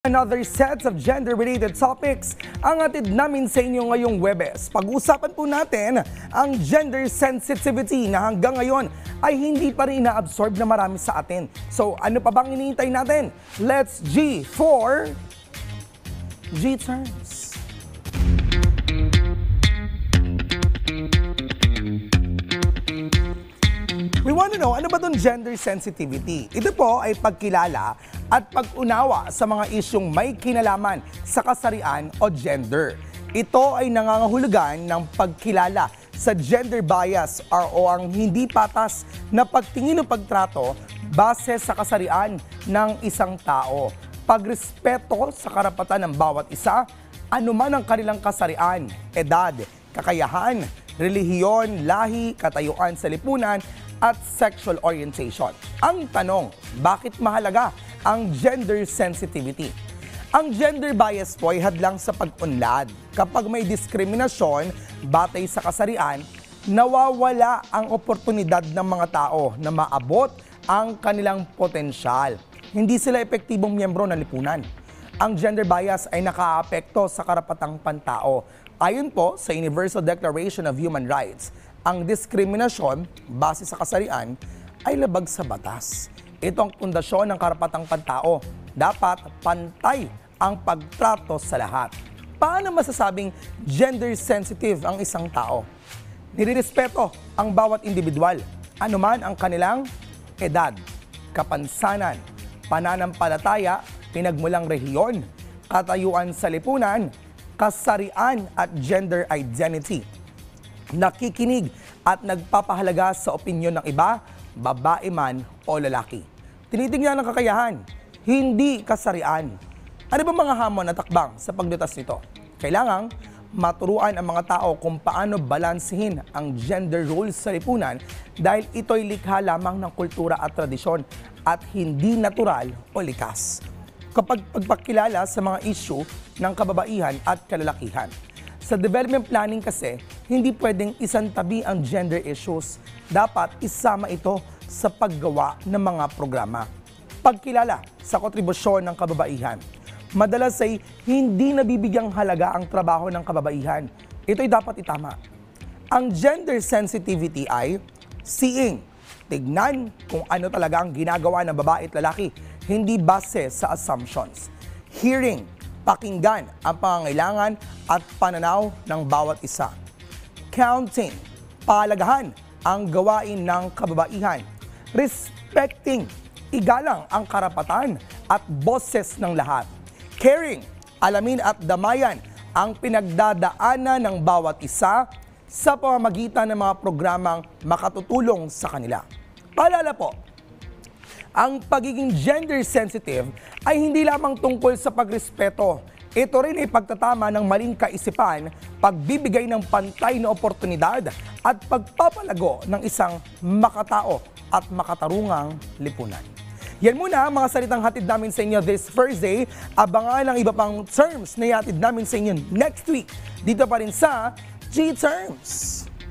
Another sets of gender-related topics ang atid namin sa inyo ngayong Huwebes. Pag-usapan po natin ang gender sensitivity na hanggang ngayon ay hindi pa rin ina-absorb na marami sa atin. So ano pa bang hinihintay natin? Let's G for G-Terms. We want to know, ano ba itong gender sensitivity? Ito po ay pagkilala at pag-unawa sa mga isyong may kinalaman sa kasarian o gender. Ito ay nangangahulugan ng pagkilala sa gender bias o ang hindi patas na pagtingin o pagtrato base sa kasarian ng isang tao. Pagrespeto sa karapatan ng bawat isa, anuman ang kanilang kasarian, edad, kakayahan, relihiyon, lahi, katayuan sa lipunan, at sexual orientation. Ang tanong, bakit mahalaga ang gender sensitivity? Ang gender bias po ay hadlang sa pag-unlad. Kapag may diskriminasyon batay sa kasarian, nawawala ang oportunidad ng mga tao na maabot ang kanilang potensyal. Hindi sila epektibong miyembro ng lipunan. Ang gender bias ay nakaapekto sa karapatang pantao. Ayon po sa Universal Declaration of Human Rights, ang diskriminasyon base sa kasarian ay labag sa batas. Ito ang pundasyon ng karapatang pantao. Dapat pantay ang pagtrato sa lahat. Paano masasabing gender sensitive ang isang tao? Nirerespeto ang bawat individual, anuman ang kanilang edad, kapansanan, pananampalataya, pinagmulang rehiyon, katayuan sa lipunan, kasarian at gender identity. Nakikinig at nagpapahalaga sa opinyon ng iba, babae man o lalaki. Tinitingnan ang kakayahan, hindi kasarian. Ano ba mga hamon at takbang sa paglutas nito? Kailangang maturuan ang mga tao kung paano balansehin ang gender roles sa lipunan dahil ito'y likha lamang ng kultura at tradisyon at hindi natural o likas. Kapag pagpakilala sa mga issue ng kababaihan at kalalakihan. Sa development planning kasi, hindi pwedeng isantabi ang gender issues. Dapat isama ito sa paggawa ng mga programa. Pagkilala sa kontribusyon ng kababaihan. Madalas ay hindi nabibigyang halaga ang trabaho ng kababaihan. Ito'y dapat itama. Ang gender sensitivity ay seeing, tignan kung ano talaga ang ginagawa ng babae at lalaki, hindi base sa assumptions. Hearing, pakinggan ang pangangailangan at pananaw ng bawat isa. Counting, pahalagahan ang gawain ng kababaihan. Respecting, igalang ang karapatan at boses ng lahat. Caring, alamin at damayan ang pinagdadaanan ng bawat isa sa pamamagitan ng mga programang makatutulong sa kanila. Paalala po, ang pagiging gender sensitive ay hindi lamang tungkol sa pagrespeto. Ito rin ay pagtatama ng maling kaisipan, pagbibigay ng pantay na oportunidad at pagpapalago ng isang makatao at makatarungang lipunan. Yan muna ang mga salitang hatid namin sa inyo this Thursday. Abangan ang iba pang terms na ihatid namin sa inyo next week. Dito pa rin sa G-Terms.